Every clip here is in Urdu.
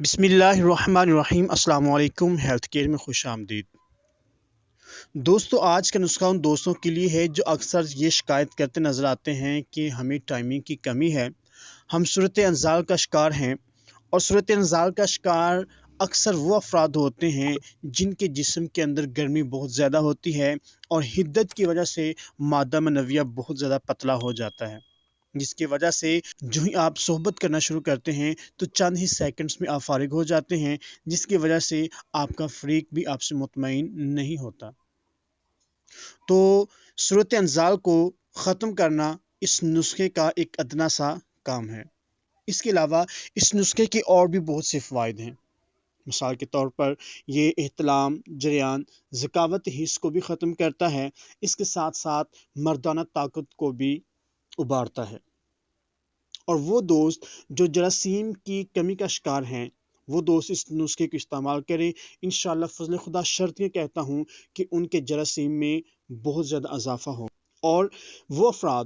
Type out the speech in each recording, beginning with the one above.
بسم اللہ الرحمن الرحیم۔ السلام علیکم، ہیلتھ کیئر میں خوش آمدید۔ دوستو، آج کا نسخہ ان دوستوں کے لیے ہے جو اکثر یہ شکایت کرتے نظر آتے ہیں کہ ہمیں ٹائمنگ کی کمی ہے، ہم صورت انزال کا شکار ہیں، اور صورت انزال کا شکار اکثر وہ افراد ہوتے ہیں جن کے جسم کے اندر گرمی بہت زیادہ ہوتی ہے اور حدت کی وجہ سے مادہ منویہ بہت زیادہ پتلا ہو جاتا ہے، جس کی وجہ سے جو ہی آپ صحبت کرنا شروع کرتے ہیں تو چند ہی سیکنڈز میں آپ فارغ ہو جاتے ہیں، جس کی وجہ سے آپ کا فریق بھی آپ سے مطمئن نہیں ہوتا۔ تو صورت انزال کو ختم کرنا اس نسخے کا ایک ادنا سا کام ہے۔ اس کے علاوہ اس نسخے کے اور بھی بہت سے فوائد ہیں۔ مثال کے طور پر یہ احتلام، جریان، ذکاوت حس کو بھی ختم کرتا ہے، اس کے ساتھ ساتھ مردانہ طاقت کو بھی ابھارتا ہے۔ اور وہ دوست جو جراثیم کی کمی کا شکار ہیں، وہ دوست اس نسخے کو استعمال کریں، انشاءاللہ فضل خدا شرط یہ کہتا ہوں کہ ان کے جراثیم میں بہت زیادہ اضافہ ہو۔ اور وہ افراد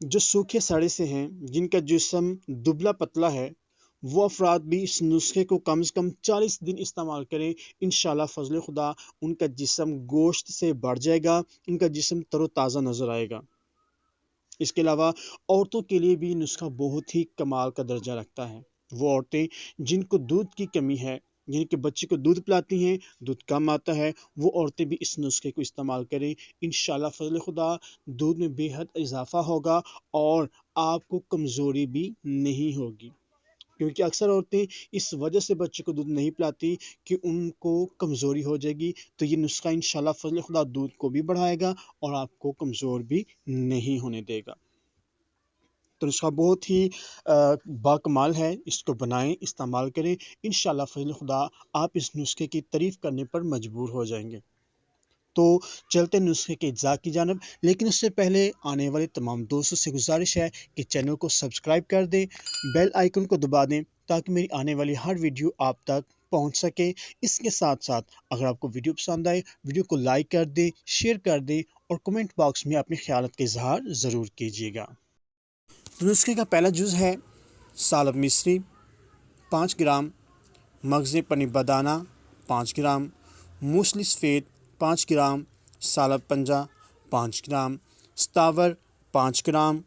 جو سوکھے سڑے سے ہیں، جن کا جسم دبلا پتلا ہے، وہ افراد بھی اس نسخے کو کم از کم 40 دن استعمال کریں، انشاءاللہ فضل خدا ان کا جسم گوشت سے بڑھ جائے گا، ان کا جسم تر و تازہ نظر آئے گا۔ اس کے علاوہ عورتوں کے لیے بھی نسخہ بہت ہی کمال کا درجہ رکھتا ہے۔ وہ عورتیں جن کو دودھ کی کمی ہے، یعنی کہ بچے کو دودھ پلاتی ہیں، دودھ کم آتا ہے، وہ عورتیں بھی اس نسخے کو استعمال کریں، انشاءاللہ فضل خدا دودھ میں بے حد اضافہ ہوگا اور آپ کو کمزوری بھی نہیں ہوگی، کیونکہ اکثر عورتیں اس وجہ سے بچے کو دودھ نہیں پلاتی کہ ان کو کمزوری ہو جائے گی، تو یہ نسخہ انشاءاللہ فضل خدا دودھ کو بھی بڑھائے گا اور آپ کو کمزور بھی نہیں ہونے دے گا۔ تو نسخہ بہت ہی باکمال ہے، اس کو بنائیں، استعمال کریں، انشاءاللہ فضل خدا آپ اس نسخے کی تعریف کرنے پر مجبور ہو جائیں گے۔ تو چلتے نسخے کے اجزاء کی جانب، لیکن اس سے پہلے آنے والے تمام دوستوں سے گزارش ہے کہ چینل کو سبسکرائب کر دیں، بیل آئیکن کو دبا دیں تاکہ میری آنے والی ہر ویڈیو آپ تک پہنچ سکے۔ اس کے ساتھ ساتھ اگر آپ کو ویڈیو پسند آئے، ویڈیو کو لائک کر دیں، شیئر کر دیں اور کمنٹ باکس میں اپنے خیالات کا اظہار ضرور کیجیے گا۔ نسخے کا پہلا جز ہے سالب مصری 5 گرام، مغز پنی بدانہ 5 گرام، موسلی سفید 5 گرام، سالب پنجہ 5 گرام، ستاور 5 گرام،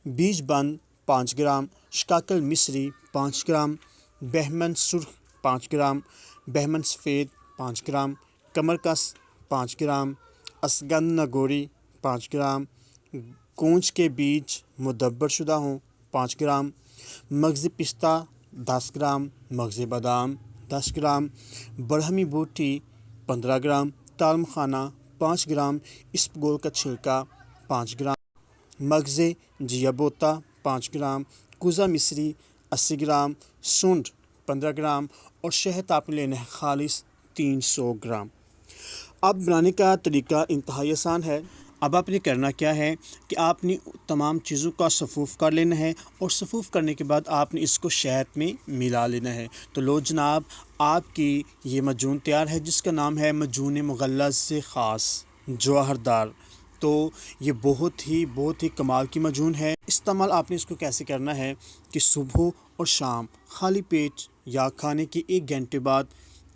بیج بند 5 گرام، شکاکل مصری 5 گرام، بہمن سرخ 5 گرام، بہمن سفید 5 گرام، کمرکس 5 گرام، اسگند نگوری 5 گرام، کونچ کے بیج مدبر شدہ ہوں 5 گرام، مغز پستہ 10 گرام، مغز بادام 10 گرام، برہمی بوٹی 15 گرام، تال مکھانا 5 گرام، اسپغول کا چھلکا 5 گرام، مغز جیا بوتا 5 گرام، کوزہ مصری 80 گرام، سونڈ 15 گرام اور شہد آپ نے لینا ہے خالص 300 گرام۔ اب بنانے کا طریقہ انتہائی آسان ہے۔ اب آپ نے کرنا کیا ہے کہ آپ نے تمام چیزوں کا صفوف کر لینا ہے، اور صفوف کرنے کے بعد آپ نے اس کو شہد میں ملا لینا ہے۔ تو لو جناب، آپ کی یہ معجون تیار ہے جس کا نام ہے معجون مغلظ سے خاص جوہردار۔ تو یہ بہت ہی کمال کی معجون ہے۔ استعمال آپ نے اس کو کیسے کرنا ہے کہ صبح اور شام خالی پیٹ یا کھانے کے 1 گھنٹے بعد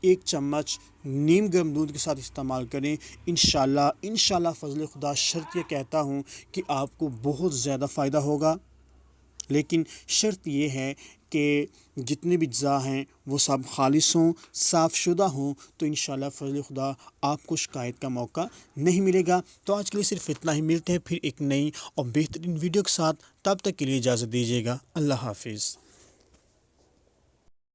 1 چمچ نیم گرم دودھ کے ساتھ استعمال کریں، انشاءاللہ فضل خدا شرط یہ کہتا ہوں کہ آپ کو بہت زیادہ فائدہ ہوگا، لیکن شرط یہ ہے کہ جتنے بھی اجزاء ہیں وہ سب خالص ہوں، صاف شدہ ہوں، تو انشاءاللہ فضل خدا آپ کو شکایت کا موقع نہیں ملے گا۔ تو آج کے لیے صرف اتنا ہی، ملتے ہیں پھر ایک نئی اور بہترین ویڈیو کے ساتھ، تب تک کے لیے اجازت دیجیے گا۔ اللہ حافظ۔